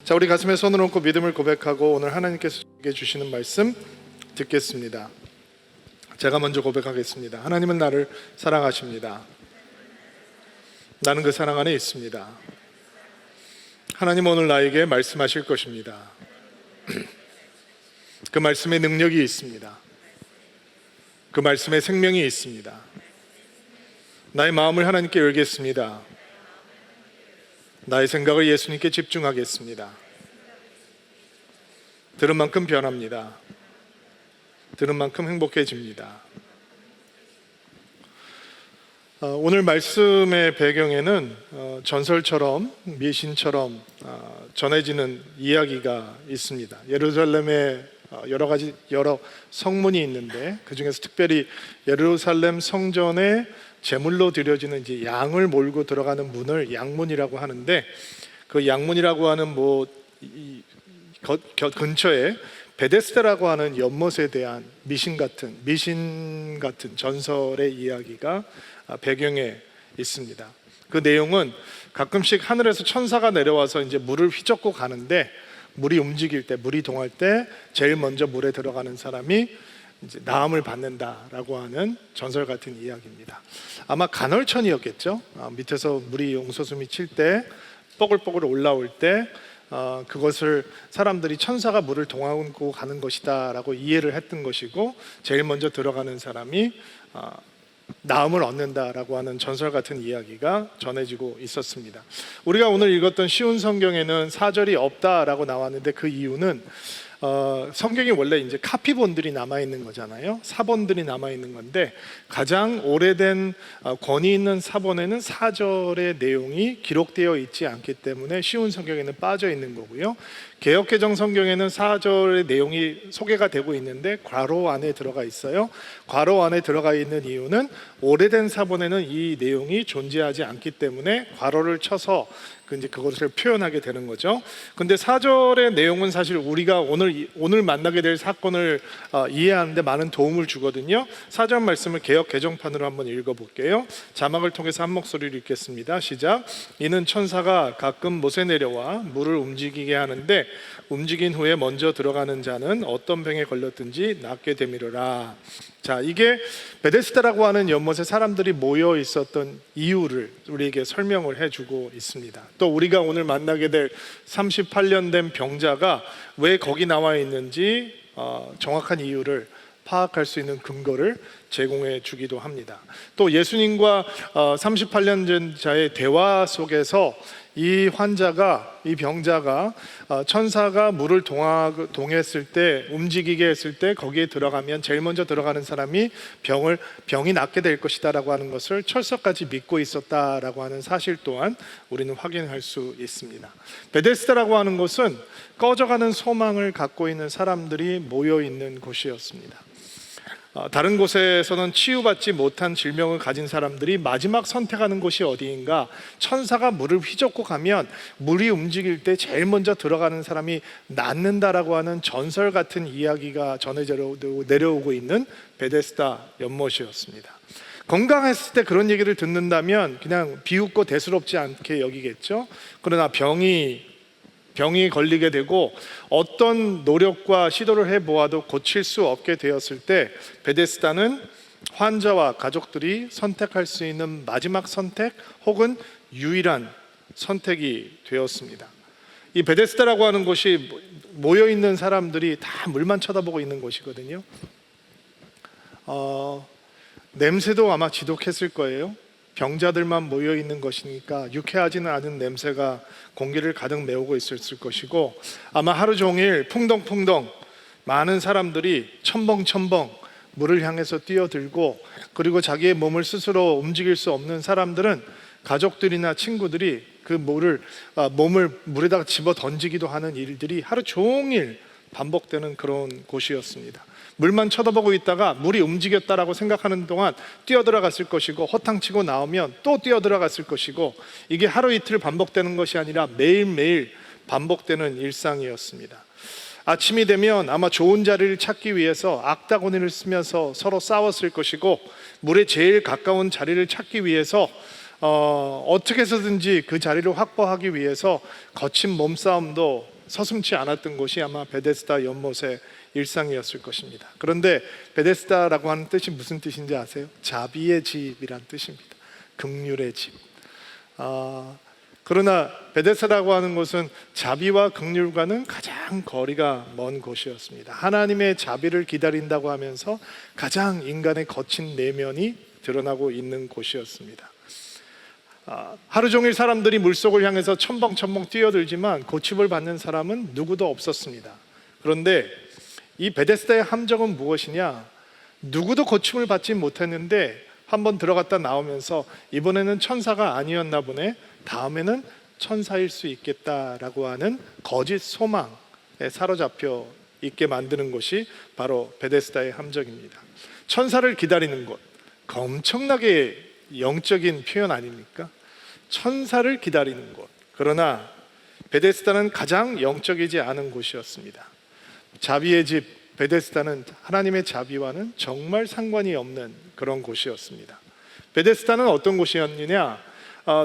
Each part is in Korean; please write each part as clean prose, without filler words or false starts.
자, 우리 가슴에 손을 얹고 믿음을 고백하고 오늘 하나님께서 주시는 말씀 듣겠습니다. 제가 먼저 고백하겠습니다. 하나님은 나를 사랑하십니다. 나는 그 사랑 안에 있습니다. 하나님 오늘 나에게 말씀하실 것입니다. 그 말씀에 능력이 있습니다. 그 말씀에 생명이 있습니다. 나의 마음을 하나님께 열겠습니다. 나의 생각을 예수님께 집중하겠습니다. 들은 만큼 변합니다. 들은 만큼 행복해집니다. 오늘 말씀의 배경에는 전설처럼 미신처럼 전해지는 이야기가 있습니다. 예루살렘에 여러 성문이 있는데 그 중에서 특별히 예루살렘 성전에 제물로 드려지는 이제 양을 몰고 들어가는 문을 양문이라고 하는데, 그 양문이라고 하는 근처에 베데스다라고 하는 연못에 대한 미신 같은 전설의 이야기가 배경에 있습니다. 그 내용은 가끔씩 하늘에서 천사가 내려와서 이제 물을 휘젓고 가는데, 물이 움직일 때, 물이 동할 때 제일 먼저 물에 들어가는 사람이 이제 나음을 받는다라고 하는 전설 같은 이야기입니다. 아마 간헐천이었겠죠. 밑에서 물이 용솟음이 칠 때, 뽀글뽀글 올라올 때 그것을 사람들이 천사가 물을 동하고 가는 것이다 라고 이해를 했던 것이고, 제일 먼저 들어가는 사람이 나음을 얻는다라고 하는 전설 같은 이야기가 전해지고 있었습니다. 우리가 오늘 읽었던 쉬운 성경에는 사절이 없다라고 나왔는데, 그 이유는 성경이 원래 이제 카피본들이 남아있는 거잖아요. 사본들이 남아있는 건데, 가장 오래된 권위 있는 사본에는 사절의 내용이 기록되어 있지 않기 때문에 쉬운 성경에는 빠져 있는 거고요. 개역개정 성경에는 사절의 내용이 소개가 되고 있는데 괄호 안에 들어가 있어요. 괄호 안에 들어가 있는 이유는 오래된 사본에는 이 내용이 존재하지 않기 때문에 괄호를 쳐서 그것을 표현하게 되는 거죠. 근데 사절의 내용은 사실 우리가 오늘 만나게 될 사건을 이해하는데 많은 도움을 주거든요. 사절 말씀을 개역 개정판으로 한번 읽어볼게요. 자막을 통해서 한 목소리로 읽겠습니다. 시작. 이는 천사가 가끔 못에 내려와 물을 움직이게 하는데, 움직인 후에 먼저 들어가는 자는 어떤 병에 걸렸든지 낫게 되미르라. 자, 이게 베데스다라고 하는 연못에 사람들이 모여 있었던 이유를 우리에게 설명을 해주고 있습니다. 또 우리가 오늘 만나게 될 38년 된 병자가 왜 거기 나와 있는지 정확한 이유를 파악할 수 있는 근거를 제공해 주기도 합니다. 또 예수님과 38년 전 자의 대화 속에서 이 병자가 천사가 물을 동했을 때, 움직이게 했을 때 거기에 들어가면 제일 먼저 들어가는 사람이 병이 낫게 될 것이다 라고 하는 것을 철석같이 믿고 있었다라고 하는 사실 또한 우리는 확인할 수 있습니다. 베데스다라고 하는 곳은 꺼져가는 소망을 갖고 있는 사람들이 모여 있는 곳이었습니다. 다른 곳에서는 치유받지 못한 질병을 가진 사람들이 마지막 선택하는 곳이 어디인가? 천사가 물을 휘젓고 가면 물이 움직일 때 제일 먼저 들어가는 사람이 낫는다라고 하는 전설 같은 이야기가 전해져 내려오고 있는 베데스다 연못이었습니다. 건강했을 때 그런 얘기를 듣는다면 그냥 비웃고 대수롭지 않게 여기겠죠. 그러나 병이 걸리게 되고 어떤 노력과 시도를 해보아도 고칠 수 없게 되었을 때, 베데스다는 환자와 가족들이 선택할 수 있는 마지막 선택 혹은 유일한 선택이 되었습니다. 이 베데스다라고 하는 곳이 모여있는 사람들이 다 물만 쳐다보고 있는 곳이거든요. 냄새도 아마 지독했을 거예요. 병자들만 모여 있는 것이니까 유쾌하지는 않은 냄새가 공기를 가득 메우고 있었을 것이고, 아마 하루 종일 풍덩풍덩 많은 사람들이 첨벙첨벙 물을 향해서 뛰어들고, 그리고 자기의 몸을 스스로 움직일 수 없는 사람들은 가족들이나 친구들이 그 몸을 물에다가 집어 던지기도 하는 일들이 하루 종일 반복되는 그런 곳이었습니다. 물만 쳐다보고 있다가 물이 움직였다라고 생각하는 동안 뛰어들어갔을 것이고, 허탕치고 나오면 또 뛰어들어갔을 것이고, 이게 하루 이틀 반복되는 것이 아니라 매일매일 반복되는 일상이었습니다. 아침이 되면 아마 좋은 자리를 찾기 위해서 악다구니를 쓰면서 서로 싸웠을 것이고, 물에 제일 가까운 자리를 찾기 위해서 어떻게 해서든지 그 자리를 확보하기 위해서 거친 몸싸움도 서슴지 않았던 곳이 아마 베데스다 연못의 일상이었을 것입니다. 그런데 베데스다라고 하는 뜻이 무슨 뜻인지 아세요? 자비의 집이란 뜻입니다. 긍휼의 집. 그러나 베데스다라고 하는 곳은 자비와 긍휼과는 가장 거리가 먼 곳이었습니다. 하나님의 자비를 기다린다고 하면서 가장 인간의 거친 내면이 드러나고 있는 곳이었습니다. 하루 종일 사람들이 물속을 향해서 첨벙첨벙 뛰어들지만 고침을 받는 사람은 누구도 없었습니다. 그런데 이 베데스다의 함정은 무엇이냐? 누구도 고침을 받지 못했는데 한번 들어갔다 나오면서 이번에는 천사가 아니었나 보네, 다음에는 천사일 수 있겠다라고 하는 거짓 소망에 사로잡혀 있게 만드는 것이 바로 베데스다의 함정입니다. 천사를 기다리는 곳, 엄청나게 영적인 표현 아닙니까? 천사를 기다리는 곳. 그러나 베데스다는 가장 영적이지 않은 곳이었습니다. 자비의 집 베데스다는 하나님의 자비와는 정말 상관이 없는 그런 곳이었습니다. 베데스다는 어떤 곳이었느냐?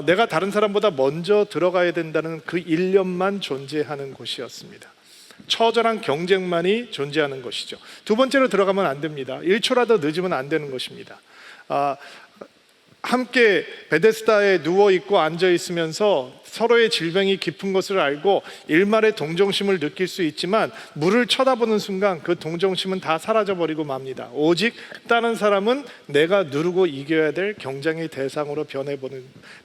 내가 다른 사람보다 먼저 들어가야 된다는 그 일념만 존재하는 곳이었습니다. 처절한 경쟁만이 존재하는 것이죠. 두 번째로 들어가면 안 됩니다. 1초라도 늦으면 안 되는 것입니다. 함께 베데스다에 누워있고 앉아있으면서 서로의 질병이 깊은 것을 알고 일말의 동정심을 느낄 수 있지만 물을 쳐다보는 순간 그 동정심은 다 사라져버리고 맙니다. 오직 다른 사람은 내가 누르고 이겨야 될 경쟁의 대상으로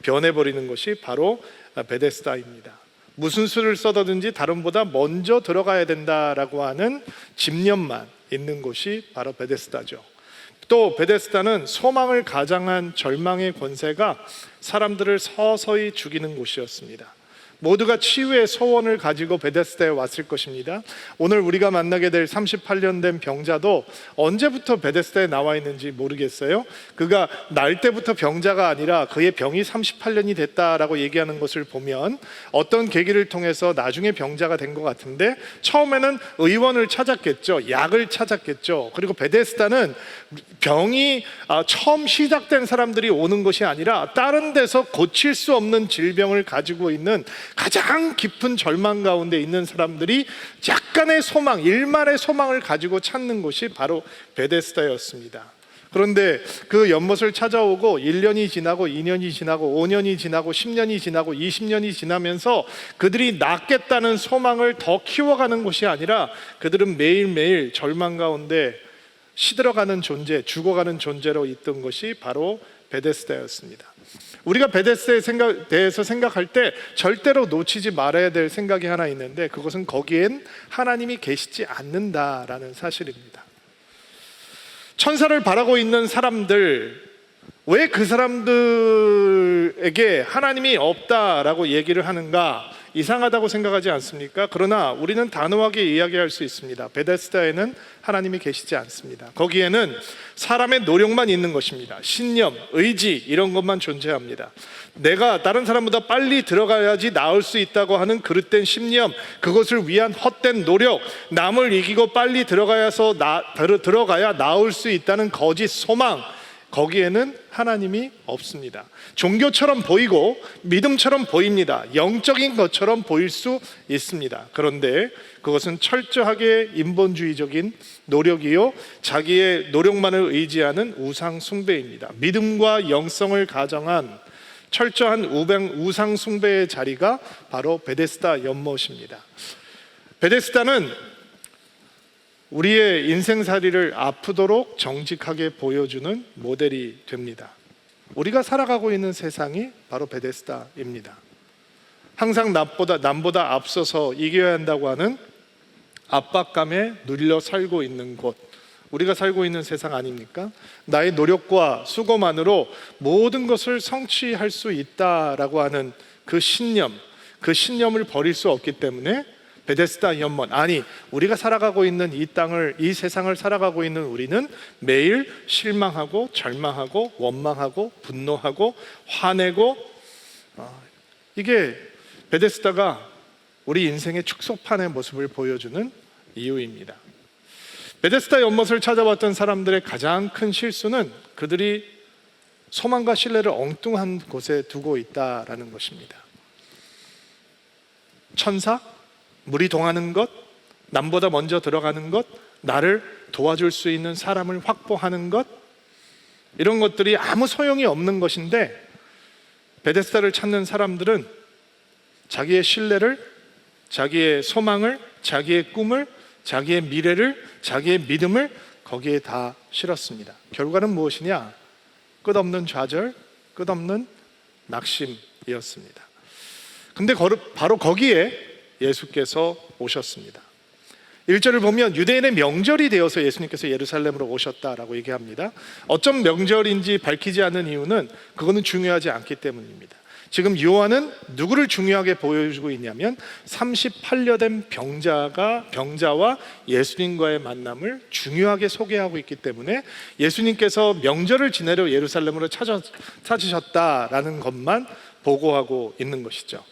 변해버리는 것이 바로 베데스다입니다. 무슨 수를 써더든지 다른보다 먼저 들어가야 된다라고 하는 집념만 있는 곳이 바로 베데스다죠. 또 베데스다는 소망을 가장한 절망의 권세가 사람들을 서서히 죽이는 곳이었습니다. 모두가 치유의 소원을 가지고 베데스다에 왔을 것입니다. 오늘 우리가 만나게 될 38년 된 병자도 언제부터 베데스다에 나와 있는지 모르겠어요. 그가 날 때부터 병자가 아니라 그의 병이 38년이 됐다라고 얘기하는 것을 보면 어떤 계기를 통해서 나중에 병자가 된 것 같은데, 처음에는 의원을 찾았겠죠. 약을 찾았겠죠. 그리고 베데스다는 병이 처음 시작된 사람들이 오는 것이 아니라 다른 데서 고칠 수 없는 질병을 가지고 있는 가장 깊은 절망 가운데 있는 사람들이 약간의 소망, 일말의 소망을 가지고 찾는 곳이 바로 베데스다였습니다. 그런데 그 연못을 찾아오고 1년이 지나고 2년이 지나고 5년이 지나고 10년이 지나고 20년이 지나면서 그들이 낫겠다는 소망을 더 키워가는 것이 아니라 그들은 매일매일 절망 가운데 시들어가는 존재, 죽어가는 존재로 있던 것이 바로 베데스다였습니다. 우리가 베데스다에 대해서 생각할 때 절대로 놓치지 말아야 될 생각이 하나 있는데, 그것은 거기엔 하나님이 계시지 않는다라는 사실입니다. 천사를 바라고 있는 사람들, 왜 그 사람들에게 하나님이 없다라고 얘기를 하는가? 이상하다고 생각하지 않습니까? 그러나 우리는 단호하게 이야기할 수 있습니다. 베데스다에는 하나님이 계시지 않습니다. 거기에는 사람의 노력만 있는 것입니다. 신념, 의지, 이런 것만 존재합니다. 내가 다른 사람보다 빨리 들어가야지 나을 수 있다고 하는 그릇된 신념, 그것을 위한 헛된 노력, 남을 이기고 빨리 들어가야 나을 수 있다는 거짓 소망, 거기에는 하나님이 없습니다. 종교처럼 보이고 믿음처럼 보입니다. 영적인 것처럼 보일 수 있습니다. 그런데 그것은 철저하게 인본주의적인 노력이요, 자기의 노력만을 의지하는 우상 숭배입니다. 믿음과 영성을 가정한 철저한 우상 숭배의 자리가 바로 베데스다 연못입니다. 베데스다는 우리의 인생살이를 아프도록 정직하게 보여주는 모델이 됩니다. 우리가 살아가고 있는 세상이 바로 베데스다입니다. 항상 남보다 앞서서 이겨야 한다고 하는 압박감에 눌려 살고 있는 곳, 우리가 살고 있는 세상 아닙니까? 나의 노력과 수고만으로 모든 것을 성취할 수 있다라고 하는 그 신념을 버릴 수 없기 때문에 베데스다 연못, 아니 우리가 살아가고 있는 이 세상을 살아가고 있는 우리는 매일 실망하고 절망하고 원망하고 분노하고 화내고, 이게 베데스다가 우리 인생의 축소판의 모습을 보여주는 이유입니다. 베데스다 연못을 찾아왔던 사람들의 가장 큰 실수는 그들이 소망과 신뢰를 엉뚱한 곳에 두고 있다라는 것입니다. 천사? 물이 동하는 것, 남보다 먼저 들어가는 것, 나를 도와줄 수 있는 사람을 확보하는 것, 이런 것들이 아무 소용이 없는 것인데 베데스다를 찾는 사람들은 자기의 신뢰를, 자기의 소망을, 자기의 꿈을, 자기의 미래를, 자기의 믿음을 거기에 다 실었습니다. 결과는 무엇이냐? 끝없는 좌절, 끝없는 낙심이었습니다. 근데 바로 거기에 예수께서 오셨습니다. 1절을 보면 유대인의 명절이 되어서 예수님께서 예루살렘으로 오셨다라고 얘기합니다. 어떤 명절인지 밝히지 않는 이유는 그거는 중요하지 않기 때문입니다. 지금 요한은 누구를 중요하게 보여주고 있냐면 38년 된 병자와 예수님과의 만남을 중요하게 소개하고 있기 때문에 예수님께서 명절을 지내려 예루살렘으로 찾으셨다라는 것만 보고하고 있는 것이죠.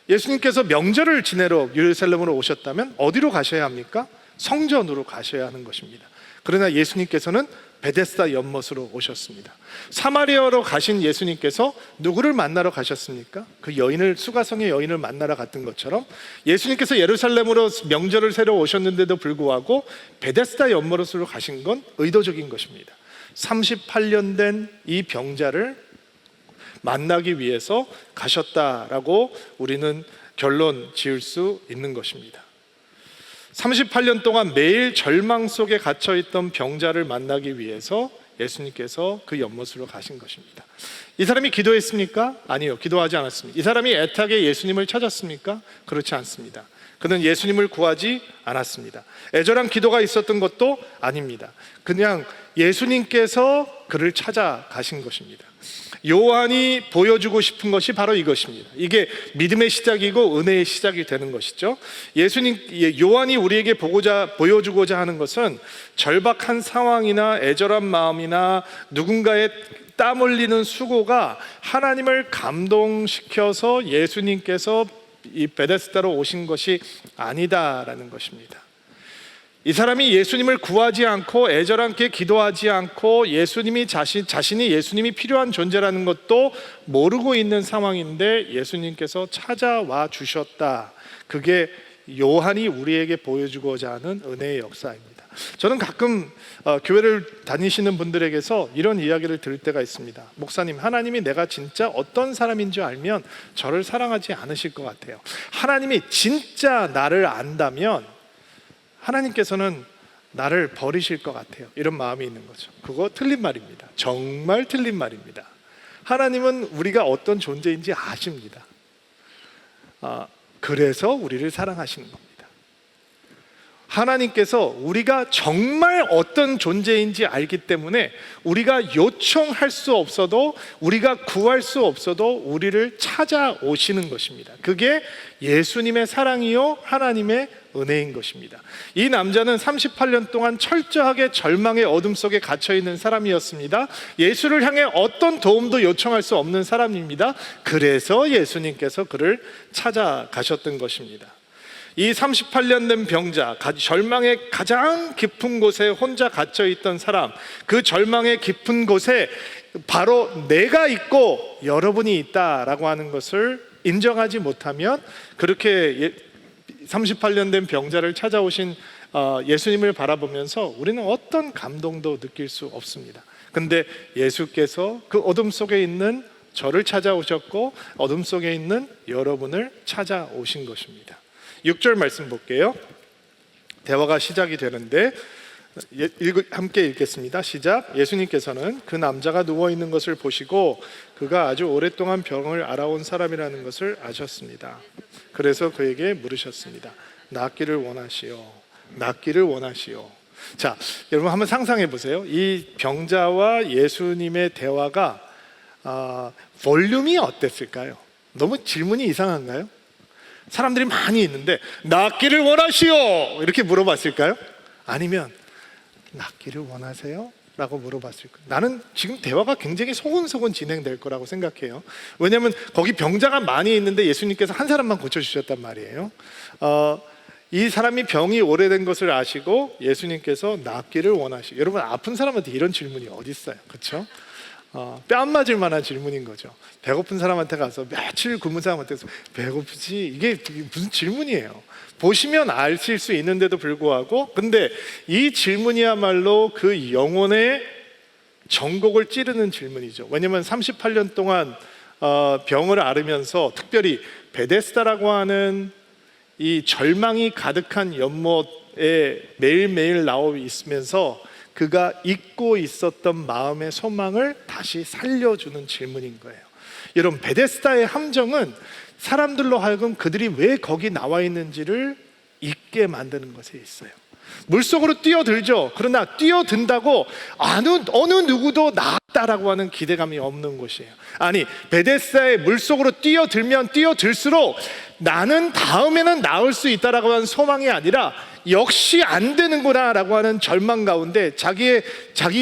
예수님께서 명절을 지내러 예루살렘으로 오셨다면 어디로 가셔야 합니까? 성전으로 가셔야 하는 것입니다. 그러나 예수님께서는 베데스다 연못으로 오셨습니다. 사마리아로 가신 예수님께서 누구를 만나러 가셨습니까? 그 여인을, 수가성의 여인을 만나러 갔던 것처럼 예수님께서 예루살렘으로 명절을 새러 오셨는데도 불구하고 베데스다 연못으로 가신 건 의도적인 것입니다. 38년 된 이 병자를 만나기 위해서 가셨다라고 우리는 결론 지을 수 있는 것입니다. 38년 동안 매일 절망 속에 갇혀있던 병자를 만나기 위해서 예수님께서 그 연못으로 가신 것입니다. 이 사람이 기도했습니까? 아니요, 기도하지 않았습니다. 이 사람이 애타게 예수님을 찾았습니까? 그렇지 않습니다. 그는 예수님을 구하지 않았습니다. 애절한 기도가 있었던 것도 아닙니다. 그냥 예수님께서 그를 찾아가신 것입니다. 요한이 보여주고 싶은 것이 바로 이것입니다. 이게 믿음의 시작이고 은혜의 시작이 되는 것이죠. 요한이 우리에게 보여주고자 하는 것은 절박한 상황이나 애절한 마음이나 누군가의 땀 흘리는 수고가 하나님을 감동시켜서 예수님께서 이 베데스다로 오신 것이 아니다라는 것입니다. 이 사람이 예수님을 구하지 않고 애절하게 기도하지 않고 자신이 예수님이 필요한 존재라는 것도 모르고 있는 상황인데 예수님께서 찾아와 주셨다. 그게 요한이 우리에게 보여주고자 하는 은혜의 역사입니다. 저는 가끔 교회를 다니시는 분들에게서 이런 이야기를 들을 때가 있습니다. 목사님, 하나님이 내가 진짜 어떤 사람인 줄 알면 저를 사랑하지 않으실 것 같아요. 하나님이 진짜 나를 안다면 하나님께서는 나를 버리실 것 같아요. 이런 마음이 있는 거죠. 그거 틀린 말입니다. 정말 틀린 말입니다. 하나님은 우리가 어떤 존재인지 아십니다. 그래서 우리를 사랑하시는 겁니다. 하나님께서 우리가 정말 어떤 존재인지 알기 때문에 우리가 요청할 수 없어도, 우리가 구할 수 없어도 우리를 찾아오시는 것입니다. 그게 예수님의 사랑이요 하나님의 은혜인 것입니다. 이 남자는 38년 동안 철저하게 절망의 어둠 속에 갇혀있는 사람이었습니다. 예수를 향해 어떤 도움도 요청할 수 없는 사람입니다. 그래서 예수님께서 그를 찾아가셨던 것입니다. 이 38년 된 병자, 절망의 가장 깊은 곳에 혼자 갇혀있던 사람, 그 절망의 깊은 곳에 바로 내가 있고 여러분이 있다라고 하는 것을 인정하지 못하면, 그렇게 38년 된 병자를 찾아오신 예수님을 바라보면서 우리는 어떤 감동도 느낄 수 없습니다. 근데 예수께서 그 어둠 속에 있는 저를 찾아오셨고 어둠 속에 있는 여러분을 찾아오신 것입니다. 6절 말씀 볼게요. 대화가 시작이 되는데 함께 읽겠습니다. 시작. 예수님께서는 그 남자가 누워있는 것을 보시고 그가 아주 오랫동안 병을 앓아온 사람이라는 것을 아셨습니다. 그래서 그에게 물으셨습니다. 낫기를 원하시오. 낫기를 원하시오. 자, 여러분 한번 상상해 보세요. 이 병자와 예수님의 대화가 볼륨이 어땠을까요? 너무 질문이 이상한가요? 사람들이 많이 있는데 낫기를 원하시오 이렇게 물어봤을까요? 아니면 낫기를 원하세요? 라고 물어봤을 거예요. 나는 지금 대화가 굉장히 소곤소곤 진행될 거라고 생각해요. 왜냐하면 거기 병자가 많이 있는데 예수님께서 한 사람만 고쳐주셨단 말이에요. 이 사람이 병이 오래된 것을 아시고 예수님께서 낫기를 원하시고, 여러분 아픈 사람한테 이런 질문이 어디 있어요? 그렇죠? 뼈 안 맞을 만한 질문인 거죠. 배고픈 사람한테 가서 며칠 굶은 사람한테서 배고프지? 이게 무슨 질문이에요. 보시면 아실 수 있는데도 불구하고, 근데 이 질문이야말로 그 영혼의 전곡을 찌르는 질문이죠. 왜냐하면 38년 동안 병을 앓으면서, 특별히 베데스다라고 하는 이 절망이 가득한 연못에 매일매일 나와 있으면서 그가 잊고 있었던 마음의 소망을 다시 살려주는 질문인 거예요. 여러분, 베데스다의 함정은 사람들로 하여금 그들이 왜 거기 나와 있는지를 잊게 만드는 것에 있어요. 물속으로 뛰어들죠. 그러나 뛰어든다고 어느 누구도 나았다라고 하는 기대감이 없는 곳이에요. 아니, 베데스다의 물속으로 뛰어들면 뛰어들수록 나는 다음에는 나을 수 있다라고 하는 소망이 아니라 역시 안 되는구나 라고 하는 절망 가운데 자기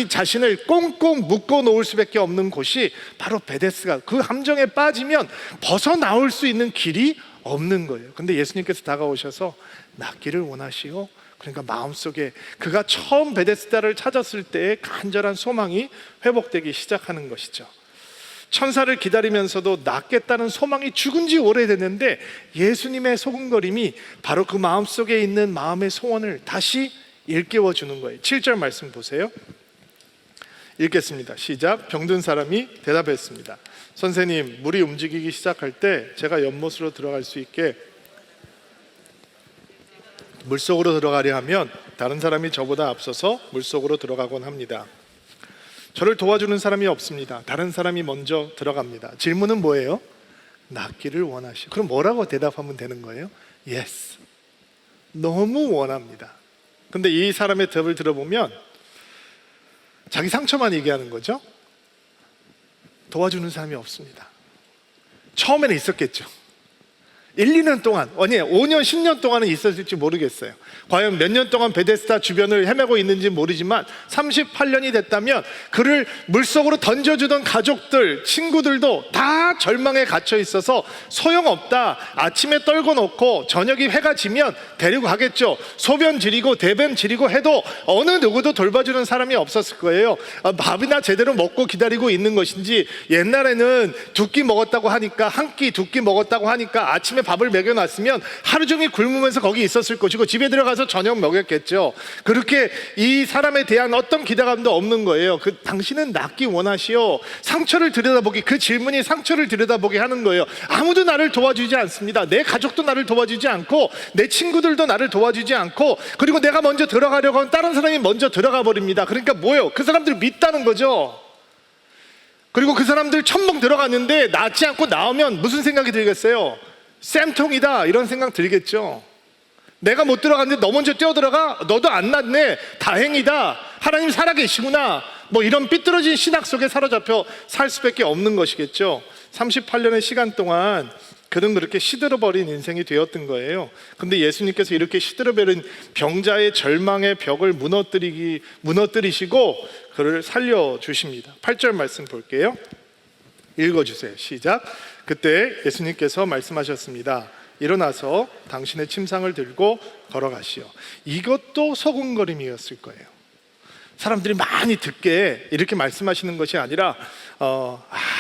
자신을 꽁꽁 묶어 놓을 수밖에 없는 곳이 바로 베데스다. 그 함정에 빠지면 벗어나올 수 있는 길이 없는 거예요. 근데 예수님께서 다가오셔서 낫기를 원하시오. 그러니까 마음속에 그가 처음 베데스다를 찾았을 때의 간절한 소망이 회복되기 시작하는 것이죠. 천사를 기다리면서도 낫겠다는 소망이 죽은 지 오래됐는데 예수님의 소금거림이 바로 그 마음속에 있는 마음의 소원을 다시 일깨워주는 거예요. 7절 말씀 보세요. 읽겠습니다. 시작. 병든 사람이 대답했습니다. 선생님, 물이 움직이기 시작할 때 제가 연못으로 들어갈 수 있게, 물속으로 들어가려 하면 다른 사람이 저보다 앞서서 물속으로 들어가곤 합니다. 저를 도와주는 사람이 없습니다. 다른 사람이 먼저 들어갑니다. 질문은 뭐예요? 낫기를 원하시오. 그럼 뭐라고 대답하면 되는 거예요? Yes. 너무 원합니다. 근데 이 사람의 대답을 들어보면 자기 상처만 얘기하는 거죠. 도와주는 사람이 없습니다. 처음에는 있었겠죠. 1, 2년 동안, 아니 5년, 10년 동안은 있었을지 모르겠어요. 과연 몇 년 동안 베데스다 주변을 헤매고 있는지 모르지만 38년이 됐다면 그를 물속으로 던져주던 가족들, 친구들도 다 절망에 갇혀 있어서 소용없다. 아침에 떨궈 놓고 저녁이 해가 지면 데리고 가겠죠. 소변 지리고 대변 지리고 해도 어느 누구도 돌봐주는 사람이 없었을 거예요. 밥이나 제대로 먹고 기다리고 있는 것인지, 옛날에는 두 끼 먹었다고 하니까, 한 끼, 두 끼 먹었다고 하니까 아침에 밥을 먹여놨으면 하루 종일 굶으면서 거기 있었을 것이고 집에 들어가서 저녁 먹였겠죠. 그렇게 이 사람에 대한 어떤 기대감도 없는 거예요. 당신은 낫기 원하시오. 상처를 들여다보기, 그 질문이 상처를 들여다보게 하는 거예요. 아무도 나를 도와주지 않습니다. 내 가족도 나를 도와주지 않고 내 친구들도 나를 도와주지 않고, 그리고 내가 먼저 들어가려고 하면 다른 사람이 먼저 들어가 버립니다. 그러니까 뭐예요? 그 사람들 믿다는 거죠. 그리고 그 사람들 첨벙 들어갔는데 낫지 않고 나오면 무슨 생각이 들겠어요? 쌤통이다, 이런 생각 들겠죠. 내가 못 들어갔는데 너 먼저 뛰어들어가? 너도 안 낫네, 다행이다, 하나님 살아계시구나, 뭐 이런 삐뚤어진 신학 속에 사로잡혀 살 수밖에 없는 것이겠죠. 38년의 시간 동안 그는 그렇게 시들어버린 인생이 되었던 거예요. 근데 예수님께서 이렇게 시들어버린 병자의 절망의 벽을 무너뜨리시고 그를 살려주십니다. 8절 말씀 볼게요. 읽어주세요. 시작. 그때 예수님께서 말씀하셨습니다. 일어나서 당신의 침상을 들고 걸어가시오. 이것도 소금거림이었을 거예요. 사람들이 많이 듣게 이렇게 말씀하시는 것이 아니라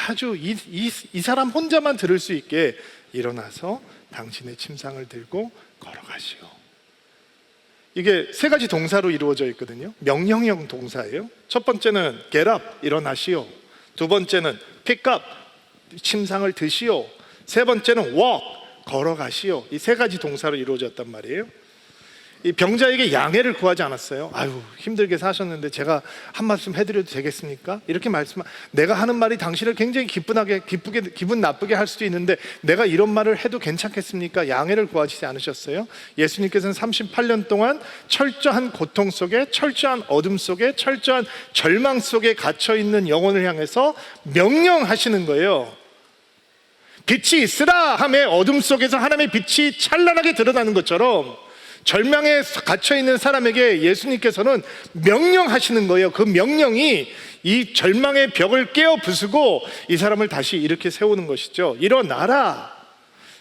아주 이 사람 혼자만 들을 수 있게, 일어나서 당신의 침상을 들고 걸어가시오. 이게 세 가지 동사로 이루어져 있거든요. 명령형 동사예요. 첫 번째는 get up, 일어나시오. 두 번째는 pick up, 침상을 드시오. 세 번째는 walk, 걸어가시오. 이 세 가지 동사로 이루어졌단 말이에요. 이 병자에게 양해를 구하지 않았어요. 아유, 힘들게 사셨는데 제가 한 말씀 해드려도 되겠습니까? 이렇게 내가 하는 말이 당신을 굉장히 기분 나쁘게 할 수도 있는데 내가 이런 말을 해도 괜찮겠습니까? 양해를 구하지 않으셨어요. 예수님께서는 38년 동안 철저한 고통 속에, 철저한 어둠 속에, 철저한 절망 속에 갇혀있는 영혼을 향해서 명령하시는 거예요. 빛이 있으라 하며 어둠 속에서 하나님의 빛이 찬란하게 드러나는 것처럼 절망에 갇혀있는 사람에게 예수님께서는 명령하시는 거예요. 그 명령이 이 절망의 벽을 깨어 부수고 이 사람을 다시 이렇게 세우는 것이죠. 일어나라.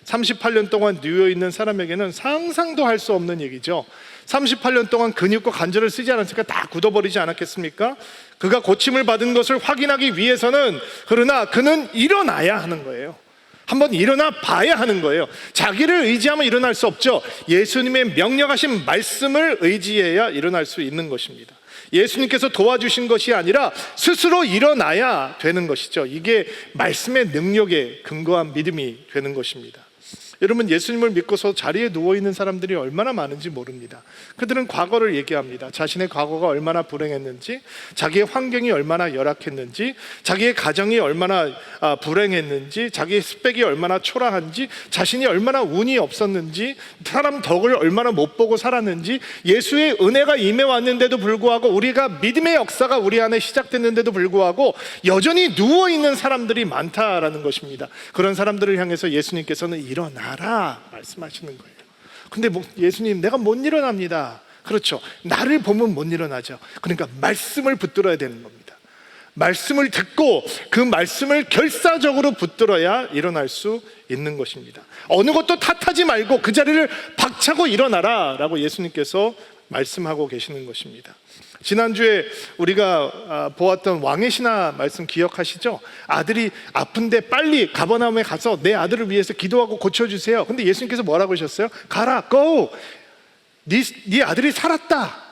38년 동안 누워있는 사람에게는 상상도 할 수 없는 얘기죠. 38년 동안 근육과 관절을 쓰지 않았으니까 다 굳어버리지 않았겠습니까? 그가 고침을 받은 것을 확인하기 위해서는, 그러나 그는 일어나야 하는 거예요. 한번 일어나 봐야 하는 거예요. 자기를 의지하면 일어날 수 없죠. 예수님의 명령하신 말씀을 의지해야 일어날 수 있는 것입니다. 예수님께서 도와주신 것이 아니라 스스로 일어나야 되는 것이죠. 이게 말씀의 능력에 근거한 믿음이 되는 것입니다. 여러분, 예수님을 믿고서 자리에 누워있는 사람들이 얼마나 많은지 모릅니다. 그들은 과거를 얘기합니다. 자신의 과거가 얼마나 불행했는지, 자기의 환경이 얼마나 열악했는지, 자기의 가정이 얼마나 불행했는지, 자기의 스펙이 얼마나 초라한지, 자신이 얼마나 운이 없었는지, 사람 덕을 얼마나 못 보고 살았는지, 예수의 은혜가 임해왔는데도 불구하고, 우리가 믿음의 역사가 우리 안에 시작됐는데도 불구하고 여전히 누워있는 사람들이 많다라는 것입니다. 그런 사람들을 향해서 예수님께서는 일어나라 말씀하시는 거예요. 근데 예수님, 내가 못 일어납니다. 그렇죠. 나를 보면 못 일어나죠. 그러니까 말씀을 붙들어야 되는 겁니다. 말씀을 듣고 그 말씀을 결사적으로 붙들어야 일어날 수 있는 것입니다. 어느 것도 탓하지 말고 그 자리를 박차고 일어나라 라고 예수님께서 말씀하고 계시는 것입니다. 지난주에 우리가 보았던 왕의 신하 말씀 기억하시죠? 아들이 아픈데 빨리 가버나움에 가서 내 아들을 위해서 기도하고 고쳐주세요. 근데 예수님께서 뭐라고 하셨어요? 가라, go! 네 아들이 살았다.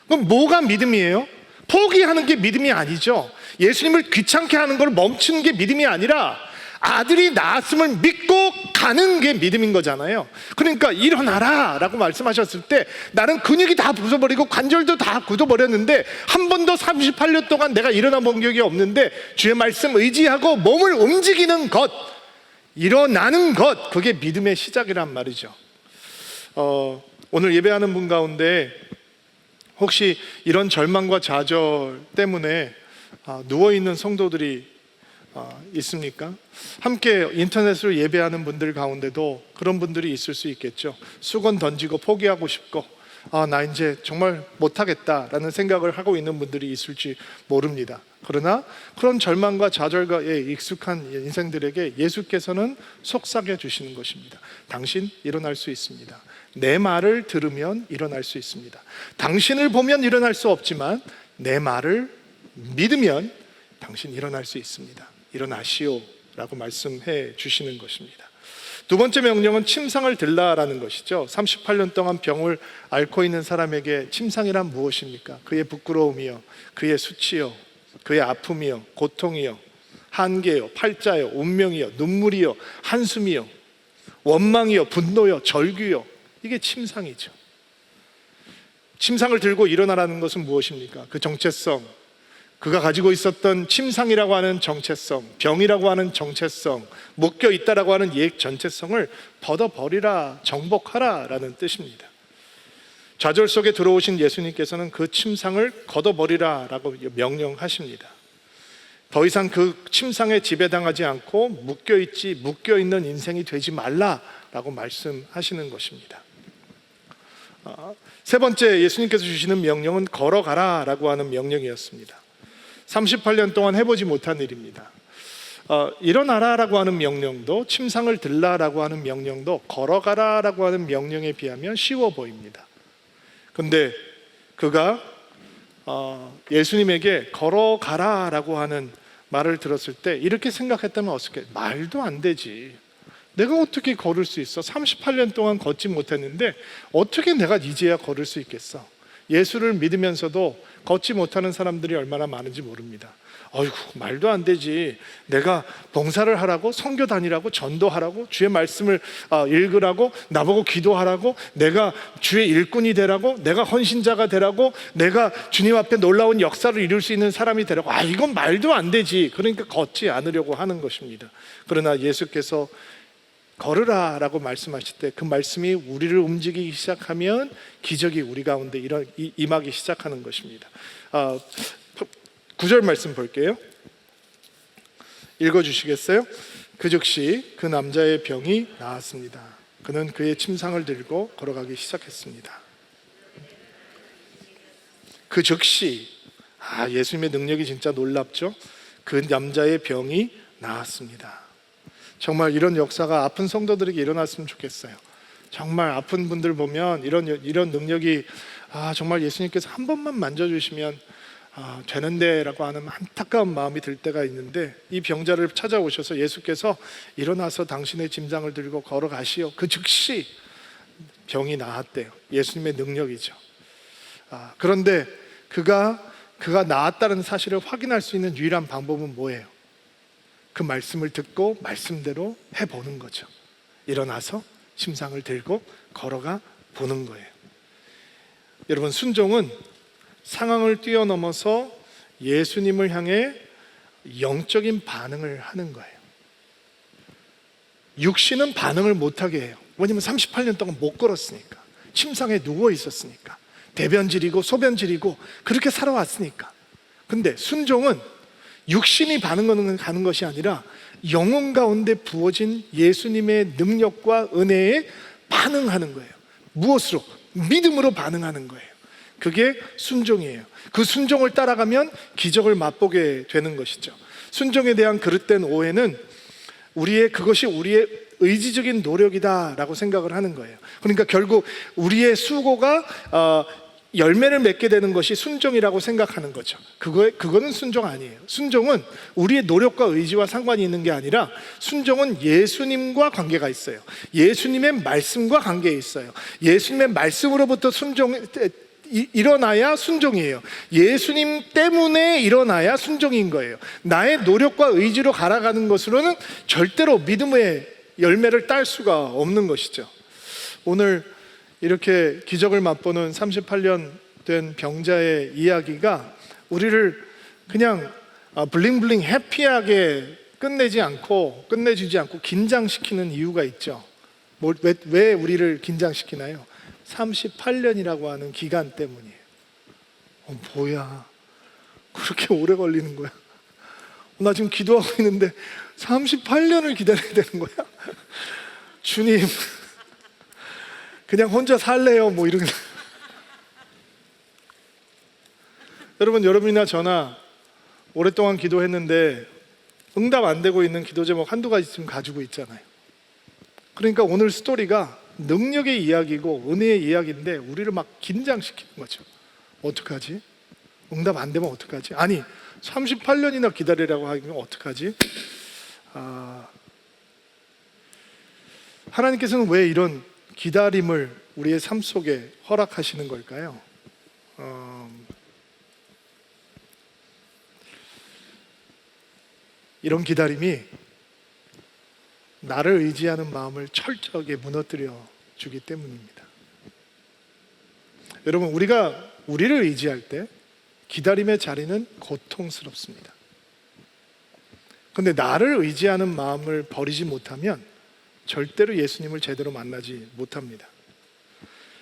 그럼 뭐가 믿음이에요? 포기하는 게 믿음이 아니죠. 예수님을 귀찮게 하는 걸 멈추는 게 믿음이 아니라 아들이 나았음을 믿고 가는 게 믿음인 거잖아요. 그러니까 일어나라 라고 말씀하셨을 때 나는 근육이 다 부숴버리고 관절도 다 굳어버렸는데 한 번도 38년 동안 내가 일어나 본 적이 없는데 주의 말씀 의지하고 몸을 움직이는 것, 일어나는 것, 그게 믿음의 시작이란 말이죠. 오늘 예배하는 분 가운데 혹시 이런 절망과 좌절 때문에 누워있는 성도들이 있습니까? 함께 인터넷으로 예배하는 분들 가운데도 그런 분들이 있을 수 있겠죠. 수건 던지고 포기하고 싶고 나 이제 정말 못하겠다라는 생각을 하고 있는 분들이 있을지 모릅니다. 그러나 그런 절망과 좌절과에 익숙한 인생들에게 예수께서는 속삭여 주시는 것입니다. 당신 일어날 수 있습니다. 내 말을 들으면 일어날 수 있습니다. 당신을 보면 일어날 수 없지만 내 말을 믿으면 당신 일어날 수 있습니다. 일어나시오 라고 말씀해 주시는 것입니다. 두 번째 명령은 침상을 들라라는 것이죠. 38년 동안 병을 앓고 있는 사람에게 침상이란 무엇입니까? 그의 부끄러움이요, 그의 수치요, 그의 아픔이요, 고통이요, 한계요, 팔자요, 운명이요, 눈물이요, 한숨이요, 원망이요, 분노요, 절규요. 이게 침상이죠. 침상을 들고 일어나라는 것은 무엇입니까? 그 정체성, 그가 가지고 있었던 침상이라고 하는 정체성, 병이라고 하는 정체성, 묶여 있다라고 하는 옛 전체성을 벗어버리라, 정복하라 라는 뜻입니다. 좌절 속에 들어오신 예수님께서는 그 침상을 걷어버리라 라고 명령하십니다. 더 이상 그 침상에 지배당하지 않고 묶여있는 인생이 되지 말라라고 말씀하시는 것입니다. 세 번째 예수님께서 주시는 명령은 걸어가라 라고 하는 명령이었습니다. 38년 동안 해보지 못한 일입니다. 일어나라 라고 하는 명령도, 침상을 들라라고 하는 명령도 걸어가라 라고 하는 명령에 비하면 쉬워 보입니다. 근데 그가 예수님에게 걸어가라 라고 하는 말을 들었을 때 이렇게 생각했다면 어떻게? 말도 안 되지. 내가 어떻게 걸을 수 있어? 38년 동안 걷지 못했는데 어떻게 내가 이제야 걸을 수 있겠어? 예수를 믿으면서도 걷지 못하는 사람들이 얼마나 많은지 모릅니다. 어이구, 말도 안 되지. 내가 봉사를 하라고, 선교 다니라고, 전도하라고, 주의 말씀을 읽으라고, 나보고 기도하라고, 내가 주의 일꾼이 되라고, 내가 헌신자가 되라고, 내가 주님 앞에 놀라운 역사를 이룰 수 있는 사람이 되라고. 이건 말도 안 되지. 그러니까 걷지 않으려고 하는 것입니다. 그러나 예수께서 걸으라 라고 말씀하실 때 그 말씀이 우리를 움직이기 시작하면 기적이 우리 가운데 임하기 시작하는 것입니다. 9절 말씀 볼게요. 읽어주시겠어요? 그 즉시 그 남자의 병이 나았습니다. 그는 그의 침상을 들고 걸어가기 시작했습니다. 그 즉시, 예수님의 능력이 진짜 놀랍죠? 그 남자의 병이 나았습니다. 정말 이런 역사가 아픈 성도들에게 일어났으면 좋겠어요. 정말 아픈 분들 보면 이런 능력이 정말 예수님께서 한 번만 만져주시면 되는데 라고 하는 안타까운 마음이 들 때가 있는데, 이 병자를 찾아오셔서 예수께서 일어나서 당신의 짐상을 들고 걸어가시오. 그 즉시 병이 나았대요. 예수님의 능력이죠. 그런데 그가 나았다는 사실을 확인할 수 있는 유일한 방법은 뭐예요? 그 말씀을 듣고 말씀대로 해보는 거죠. 일어나서 침상을 들고 걸어가 보는 거예요. 여러분, 순종은 상황을 뛰어넘어서 예수님을 향해 영적인 반응을 하는 거예요. 육신은 반응을 못하게 해요. 왜냐하면 38년 동안 못 걸었으니까, 침상에 누워 있었으니까, 대변질이고 소변질이고 그렇게 살아왔으니까. 근데 순종은 육신이 반응하는 것이 아니라 영혼 가운데 부어진 예수님의 능력과 은혜에 반응하는 거예요. 무엇으로? 믿음으로 반응하는 거예요. 그게 순종이에요. 그 순종을 따라가면 기적을 맛보게 되는 것이죠. 순종에 대한 그릇된 오해는 그것이 우리의 의지적인 노력이다라고 생각을 하는 거예요. 그러니까 결국 우리의 수고가 열매를 맺게 되는 것이 순종이라고 생각하는 거죠. 그거는 순종 아니에요. 순종은 우리의 노력과 의지와 상관이 있는 게 아니라, 순종은 예수님과 관계가 있어요. 예수님의 말씀과 관계에 있어요. 예수님의 말씀으로부터 일어나야 순종이에요. 예수님 때문에 일어나야 순종인 거예요. 나의 노력과 의지로 갈아가는 것으로는 절대로 믿음의 열매를 딸 수가 없는 것이죠. 오늘 이렇게 기적을 맛보는 38년 된 병자의 이야기가 우리를 그냥 블링블링 해피하게 끝내주지 않고 긴장시키는 이유가 있죠. 왜 우리를 긴장시키나요? 38년이라고 하는 기간 때문이에요. 뭐야, 그렇게 오래 걸리는 거야? 나 지금 기도하고 있는데 38년을 기다려야 되는 거야? 주님, 그냥 혼자 살래요, 뭐 이런. 여러분이나 저나 오랫동안 기도했는데 응답 안 되고 있는 기도 제목 한두 가지쯤 가지고 있잖아요. 그러니까 오늘 스토리가 능력의 이야기고 은혜의 이야기인데 우리를 막 긴장시키는 거죠. 어떡하지? 응답 안 되면 어떡하지? 아니, 38년이나 기다리라고 하면 어떡하지? 하나님께서는 왜 이런 기다림을 우리의 삶 속에 허락하시는 걸까요? 이런 기다림이 나를 의지하는 마음을 철저하게 무너뜨려 주기 때문입니다. 여러분, 우리가 우리를 의지할 때 기다림의 자리는 고통스럽습니다. 그런데 나를 의지하는 마음을 버리지 못하면 절대로 예수님을 제대로 만나지 못합니다.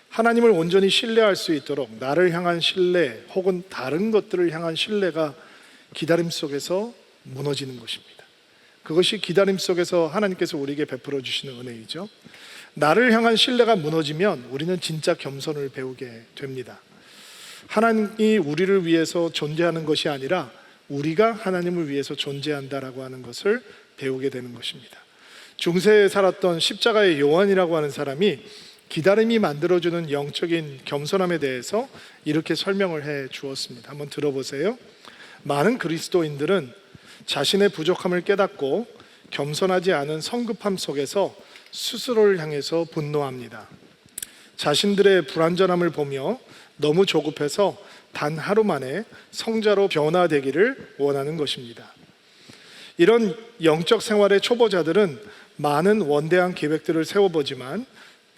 하나님을 온전히 신뢰할 수 있도록 나를 향한 신뢰 혹은 다른 것들을 향한 신뢰가 기다림 속에서 무너지는 것입니다. 그것이 기다림 속에서 하나님께서 우리에게 베풀어 주시는 은혜이죠. 나를 향한 신뢰가 무너지면 우리는 진짜 겸손을 배우게 됩니다. 하나님이 우리를 위해서 존재하는 것이 아니라 우리가 하나님을 위해서 존재한다라고 하는 것을 배우게 되는 것입니다. 중세에 살았던 십자가의 요한이라고 하는 사람이 기다림이 만들어주는 영적인 겸손함에 대해서 이렇게 설명을 해 주었습니다. 한번 들어보세요. 많은 그리스도인들은 자신의 부족함을 깨닫고 겸손하지 않은 성급함 속에서 스스로를 향해서 분노합니다. 자신들의 불완전함을 보며 너무 조급해서 단 하루 만에 성자로 변화되기를 원하는 것입니다. 이런 영적 생활의 초보자들은 많은 원대한 계획들을 세워보지만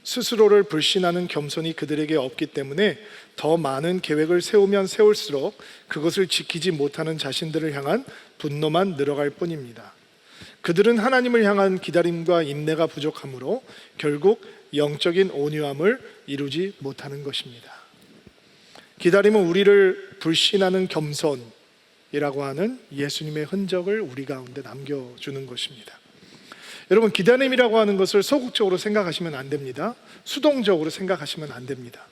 스스로를 불신하는 겸손이 그들에게 없기 때문에 더 많은 계획을 세우면 세울수록 그것을 지키지 못하는 자신들을 향한 분노만 늘어갈 뿐입니다. 그들은 하나님을 향한 기다림과 인내가 부족하므로 결국 영적인 온유함을 이루지 못하는 것입니다. 기다림은 우리를 불신하는 겸손이라고 하는 예수님의 흔적을 우리 가운데 남겨주는 것입니다. 여러분, 기다림이라고 하는 것을 소극적으로 생각하시면 안 됩니다. 수동적으로 생각하시면 안 됩니다.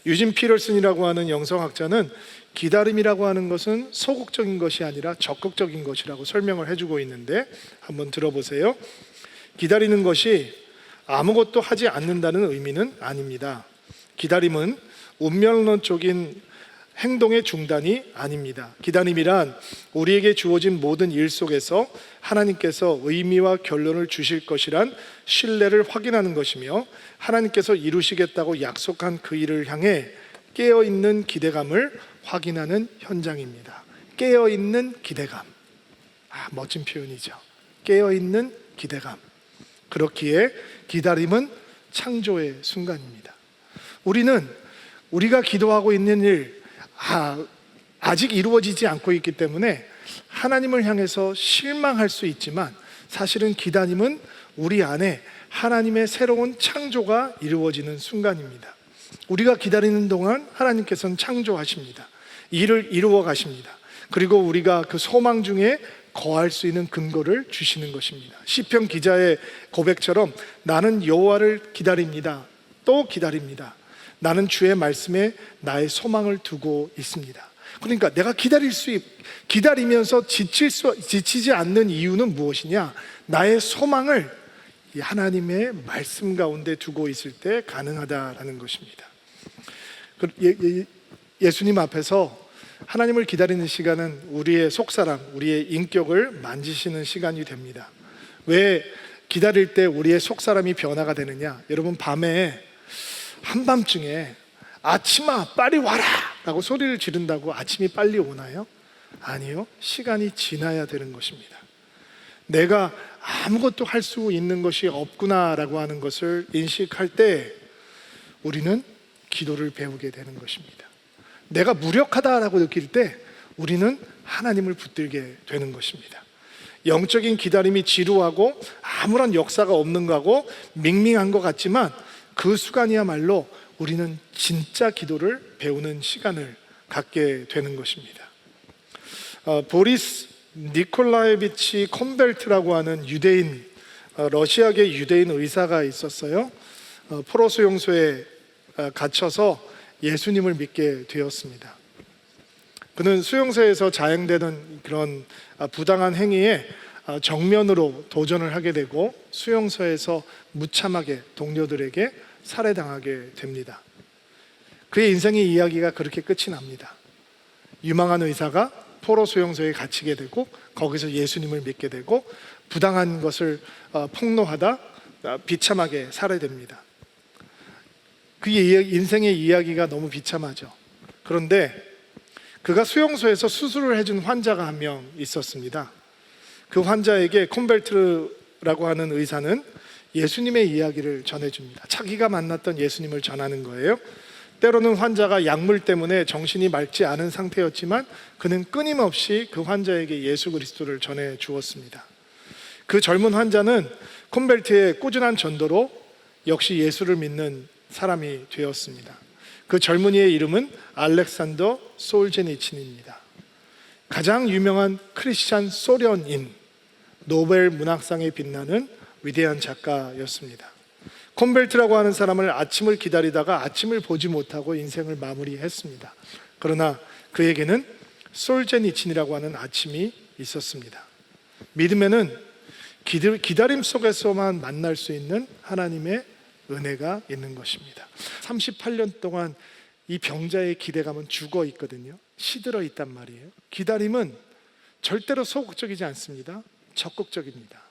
유진 피터슨이라고 하는 영성학자는 기다림이라고 하는 것은 소극적인 것이 아니라 적극적인 것이라고 설명을 해주고 있는데 한번 들어보세요. 기다리는 것이 아무것도 하지 않는다는 의미는 아닙니다. 기다림은 운명론적인 행동의 중단이 아닙니다. 기다림이란 우리에게 주어진 모든 일 속에서 하나님께서 의미와 결론을 주실 것이란 신뢰를 확인하는 것이며, 하나님께서 이루시겠다고 약속한 그 일을 향해 깨어있는 기대감을 확인하는 현장입니다. 깨어있는 기대감. 멋진 표현이죠. 깨어있는 기대감. 그렇기에 기다림은 창조의 순간입니다. 우리가 기도하고 있는 일 아직 이루어지지 않고 있기 때문에 하나님을 향해서 실망할 수 있지만, 사실은 기다림은 우리 안에 하나님의 새로운 창조가 이루어지는 순간입니다. 우리가 기다리는 동안 하나님께서는 창조하십니다. 일을 이루어 가십니다. 그리고 우리가 그 소망 중에 거할 수 있는 근거를 주시는 것입니다. 시편 기자의 고백처럼 나는 여호와를 기다립니다. 또 기다립니다. 나는 주의 말씀에 나의 소망을 두고 있습니다. 그러니까 내가 기다리면서 지치지 않는 이유는 무엇이냐? 나의 소망을 이 하나님의 말씀 가운데 두고 있을 때 가능하다라는 것입니다. 예수님 앞에서 하나님을 기다리는 시간은 우리의 속사람, 우리의 인격을 만지시는 시간이 됩니다. 왜 기다릴 때 우리의 속사람이 변화가 되느냐? 여러분, 밤에 한밤중에 아침아 빨리 와라 라고 소리를 지른다고 아침이 빨리 오나요? 아니요. 시간이 지나야 되는 것입니다. 내가 아무것도 할 수 있는 것이 없구나 라고 하는 것을 인식할 때 우리는 기도를 배우게 되는 것입니다. 내가 무력하다라고 느낄 때 우리는 하나님을 붙들게 되는 것입니다. 영적인 기다림이 지루하고 아무런 역사가 없는 거하고 밍밍한 것 같지만, 그 순간이야말로 우리는 진짜 기도를 배우는 시간을 갖게 되는 것입니다. 보리스 니콜라예비치 콤벨트라고 하는 러시아계 유대인 의사가 있었어요. 포로 수용소에 갇혀서 예수님을 믿게 되었습니다. 그는 수용소에서 자행되는 그런 부당한 행위에 정면으로 도전을 하게 되고, 수용소에서 무참하게 동료들에게 살해당하게 됩니다. 그의 인생의 이야기가 그렇게 끝이 납니다. 유망한 의사가 포로 수용소에 갇히게 되고, 거기서 예수님을 믿게 되고, 부당한 것을 폭로하다 비참하게 살해됩니다. 그의 인생의 이야기가 너무 비참하죠. 그런데 그가 수용소에서 수술을 해준 환자가 한 명 있었습니다. 그 환자에게 콤벨트라고 하는 의사는 예수님의 이야기를 전해줍니다. 자기가 만났던 예수님을 전하는 거예요. 때로는 환자가 약물 때문에 정신이 맑지 않은 상태였지만 그는 끊임없이 그 환자에게 예수 그리스도를 전해 주었습니다. 그 젊은 환자는 콤벨트의 꾸준한 전도로 역시 예수를 믿는 사람이 되었습니다. 그 젊은이의 이름은 알렉산더 솔제니친입니다. 가장 유명한 크리스찬 소련인, 노벨 문학상에 빛나는 위대한 작가였습니다. 콤벨트라고 하는 사람을 아침을 기다리다가 아침을 보지 못하고 인생을 마무리했습니다. 그러나 그에게는 솔제니친이라고 하는 아침이 있었습니다. 믿음에는 기다림 속에서만 만날 수 있는 하나님의 은혜가 있는 것입니다. 38년 동안 이 병자의 기대감은 죽어 있거든요. 시들어 있단 말이에요. 기다림은 절대로 소극적이지 않습니다. 적극적입니다.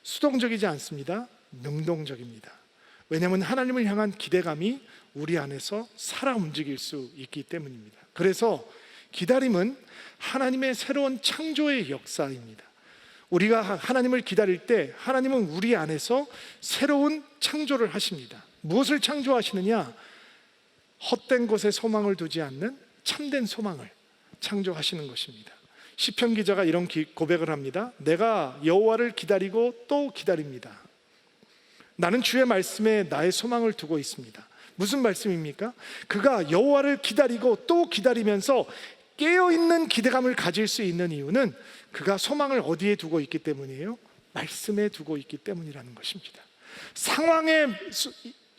수동적이지 않습니다. 능동적입니다. 왜냐하면 하나님을 향한 기대감이 우리 안에서 살아 움직일 수 있기 때문입니다. 그래서 기다림은 하나님의 새로운 창조의 역사입니다. 우리가 하나님을 기다릴 때 하나님은 우리 안에서 새로운 창조를 하십니다. 무엇을 창조하시느냐? 헛된 곳에 소망을 두지 않는 참된 소망을 창조하시는 것입니다. 시편 기자가 이런 고백을 합니다. 내가 여호와를 기다리고 또 기다립니다. 나는 주의 말씀에 나의 소망을 두고 있습니다. 무슨 말씀입니까? 그가 여호와를 기다리고 또 기다리면서 깨어있는 기대감을 가질 수 있는 이유는 그가 소망을 어디에 두고 있기 때문이에요? 말씀에 두고 있기 때문이라는 것입니다. 상황에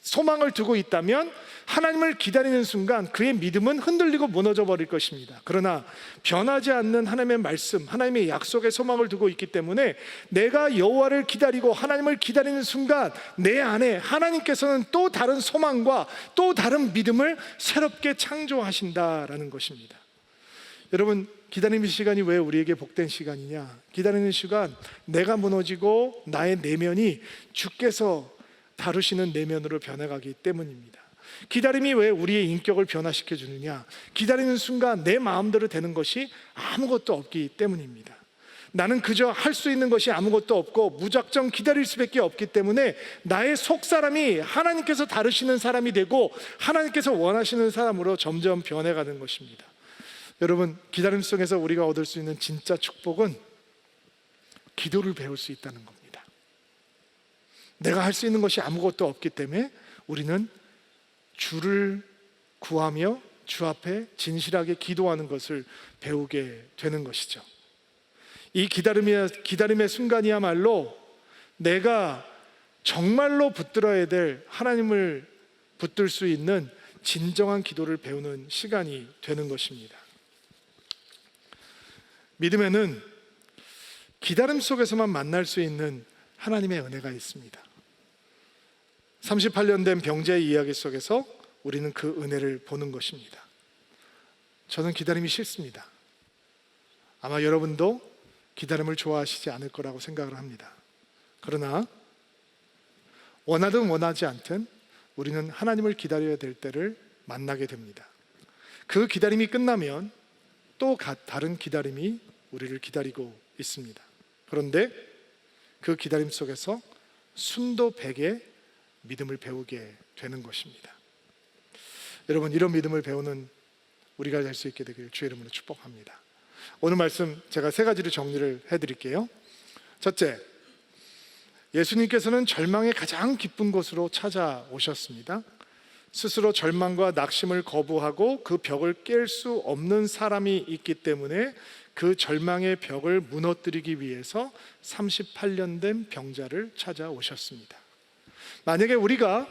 소망을 두고 있다면 하나님을 기다리는 순간 그의 믿음은 흔들리고 무너져 버릴 것입니다. 그러나 변하지 않는 하나님의 말씀, 하나님의 약속에 소망을 두고 있기 때문에 내가 여호와를 기다리고 하나님을 기다리는 순간 내 안에 하나님께서는 또 다른 소망과 또 다른 믿음을 새롭게 창조하신다라는 것입니다. 여러분, 기다림의 시간이 왜 우리에게 복된 시간이냐? 기다리는 시간, 내가 무너지고 나의 내면이 주께서 다루시는 내면으로 변해가기 때문입니다. 기다림이 왜 우리의 인격을 변화시켜 주느냐? 기다리는 순간 내 마음대로 되는 것이 아무것도 없기 때문입니다. 나는 그저 할 수 있는 것이 아무것도 없고 무작정 기다릴 수밖에 없기 때문에 나의 속사람이 하나님께서 다루시는 사람이 되고 하나님께서 원하시는 사람으로 점점 변해가는 것입니다. 여러분, 기다림 속에서 우리가 얻을 수 있는 진짜 축복은 기도를 배울 수 있다는 겁니다. 내가 할 수 있는 것이 아무것도 없기 때문에 우리는 주를 구하며 주 앞에 진실하게 기도하는 것을 배우게 되는 것이죠. 이 기다림의 순간이야말로 내가 정말로 붙들어야 될 하나님을 붙들 수 있는 진정한 기도를 배우는 시간이 되는 것입니다. 믿음에는 기다림 속에서만 만날 수 있는 하나님의 은혜가 있습니다. 38년 된 병자의 이야기 속에서 우리는 그 은혜를 보는 것입니다. 저는 기다림이 싫습니다. 아마 여러분도 기다림을 좋아하시지 않을 거라고 생각을 합니다. 그러나 원하든 원하지 않든 우리는 하나님을 기다려야 될 때를 만나게 됩니다. 그 기다림이 끝나면 또 다른 기다림이 우리를 기다리고 있습니다. 그런데 그 기다림 속에서 순도백의 믿음을 배우게 되는 것입니다. 여러분, 이런 믿음을 배우는 우리가 될 수 있게 되기를 주의 이름으로 축복합니다. 오늘 말씀 제가 세 가지로 정리를 해드릴게요. 첫째, 예수님께서는 절망의 가장 깊은 곳으로 찾아오셨습니다. 스스로 절망과 낙심을 거부하고 그 벽을 깰 수 없는 사람이 있기 때문에 그 절망의 벽을 무너뜨리기 위해서 38년 된 병자를 찾아오셨습니다. 만약에 우리가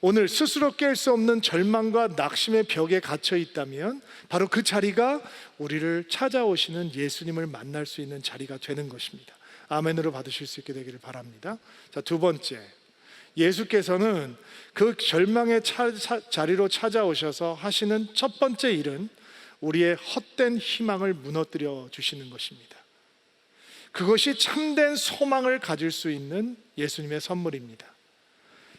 오늘 스스로 깰 수 없는 절망과 낙심의 벽에 갇혀 있다면 바로 그 자리가 우리를 찾아오시는 예수님을 만날 수 있는 자리가 되는 것입니다. 아멘으로 받으실 수 있게 되기를 바랍니다. 자, 두 번째, 예수께서는 그 절망의 자리로 찾아오셔서 하시는 첫 번째 일은 우리의 헛된 희망을 무너뜨려 주시는 것입니다. 그것이 참된 소망을 가질 수 있는 예수님의 선물입니다.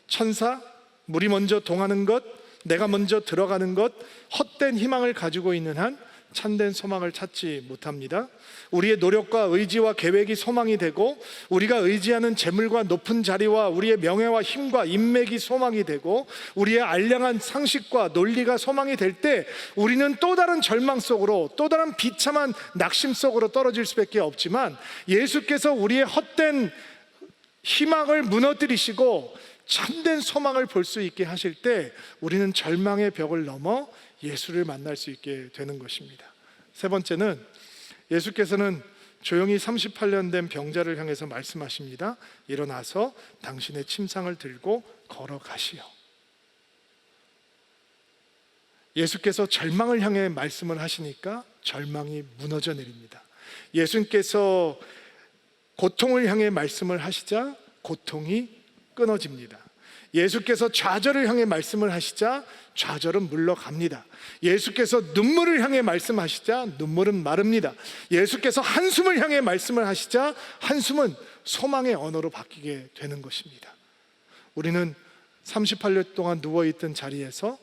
천사, 물이 먼저 동하는 것, 내가 먼저 들어가는 것, 헛된 희망을 가지고 있는 한 참된 소망을 찾지 못합니다. 우리의 노력과 의지와 계획이 소망이 되고 우리가 의지하는 재물과 높은 자리와 우리의 명예와 힘과 인맥이 소망이 되고 우리의 알량한 상식과 논리가 소망이 될 때 우리는 또 다른 절망 속으로, 또 다른 비참한 낙심 속으로 떨어질 수밖에 없지만, 예수께서 우리의 헛된 희망을 무너뜨리시고 참된 소망을 볼 수 있게 하실 때 우리는 절망의 벽을 넘어 예수를 만날 수 있게 되는 것입니다. 세 번째는 예수께서는 조용히 38년 된 병자를 향해서 말씀하십니다. 일어나서 당신의 침상을 들고 걸어가시오. 예수께서 절망을 향해 말씀을 하시니까 절망이 무너져 내립니다. 예수님께서 고통을 향해 말씀을 하시자 고통이 끊어집니다. 예수께서 좌절을 향해 말씀을 하시자 좌절은 물러갑니다. 예수께서 눈물을 향해 말씀하시자 눈물은 마릅니다. 예수께서 한숨을 향해 말씀을 하시자 한숨은 소망의 언어로 바뀌게 되는 것입니다. 우리는 38년 동안 누워있던 자리에서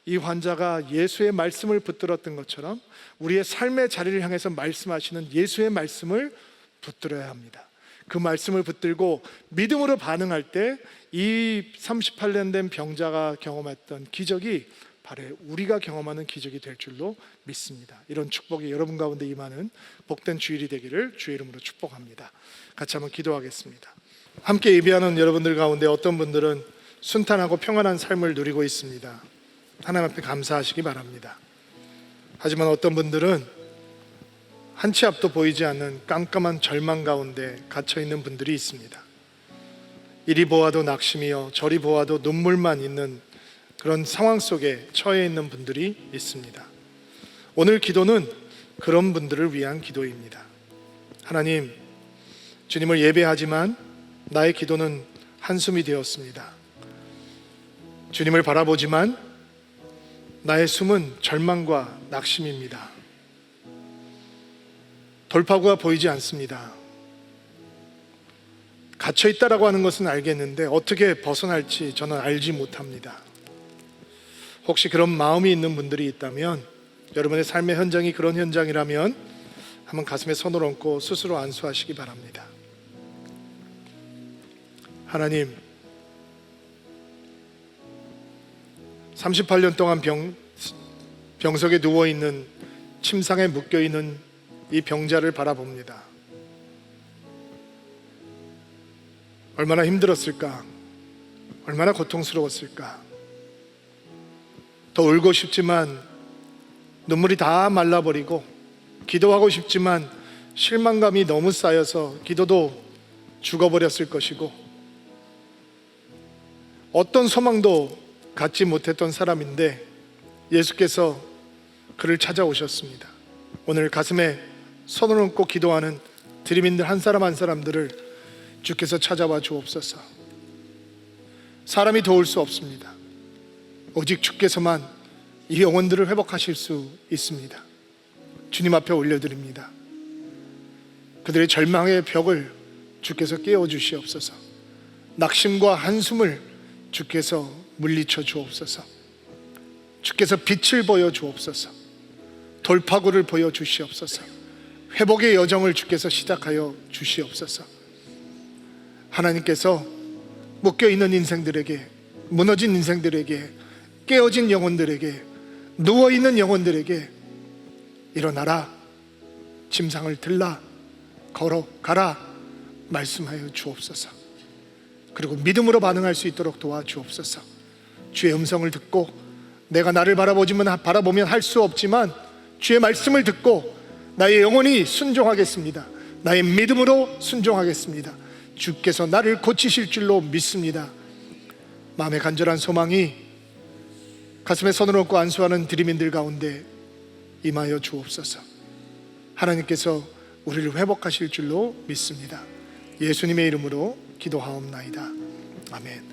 이 환자가 예수의 말씀을 붙들었던 것처럼 우리의 삶의 자리를 향해서 말씀하시는 예수의 말씀을 붙들어야 합니다. 그 말씀을 붙들고 믿음으로 반응할 때 이 38년 된 병자가 경험했던 기적이 바로 우리가 경험하는 기적이 될 줄로 믿습니다. 이런 축복이 여러분 가운데 임하는 복된 주일이 되기를 주의 이름으로 축복합니다. 같이 한번 기도하겠습니다. 함께 예배하는 여러분들 가운데 어떤 분들은 순탄하고 평안한 삶을 누리고 있습니다. 하나님 앞에 감사하시기 바랍니다. 하지만 어떤 분들은 한 치 앞도 보이지 않는 깜깜한 절망 가운데 갇혀 있는 분들이 있습니다. 이리 보아도 낙심이요 저리 보아도 눈물만 있는 그런 상황 속에 처해 있는 분들이 있습니다. 오늘 기도는 그런 분들을 위한 기도입니다. 하나님, 주님을 예배하지만 나의 기도는 한숨이 되었습니다. 주님을 바라보지만 나의 숨은 절망과 낙심입니다. 돌파구가 보이지 않습니다. 갇혀있다라고 하는 것은 알겠는데 어떻게 벗어날지 저는 알지 못합니다. 혹시 그런 마음이 있는 분들이 있다면, 여러분의 삶의 현장이 그런 현장이라면 한번 가슴에 손을 얹고 스스로 안수하시기 바랍니다. 하나님, 38년 동안 병석에 누워있는, 침상에 묶여있는 이 병자를 바라봅니다. 얼마나 힘들었을까? 얼마나 고통스러웠을까? 더 울고 싶지만 눈물이 다 말라버리고, 기도하고 싶지만 실망감이 너무 쌓여서 기도도 죽어버렸을 것이고, 어떤 소망도 갖지 못했던 사람인데 예수께서 그를 찾아오셨습니다. 오늘 가슴에 손을 얹고 기도하는 드림인들 한 사람 한 사람들을 주께서 찾아와 주옵소서. 사람이 도울 수 없습니다. 오직 주께서만 이 영혼들을 회복하실 수 있습니다. 주님 앞에 올려드립니다. 그들의 절망의 벽을 주께서 깨워주시옵소서. 낙심과 한숨을 주께서 물리쳐 주옵소서. 주께서 빛을 보여주옵소서. 돌파구를 보여주시옵소서. 회복의 여정을 주께서 시작하여 주시옵소서. 하나님께서 묶여있는 인생들에게, 무너진 인생들에게, 깨어진 영혼들에게, 누워있는 영혼들에게 일어나라, 침상을 들라, 걸어가라 말씀하여 주옵소서. 그리고 믿음으로 반응할 수 있도록 도와주옵소서. 주의 음성을 듣고, 내가 나를 바라보면 할 수 없지만 주의 말씀을 듣고 나의 영혼이 순종하겠습니다. 나의 믿음으로 순종하겠습니다. 주께서 나를 고치실 줄로 믿습니다. 마음의 간절한 소망이 가슴에 손을 얹고 안수하는 드림인들 가운데 임하여 주옵소서. 하나님께서 우리를 회복하실 줄로 믿습니다. 예수님의 이름으로 기도하옵나이다. 아멘.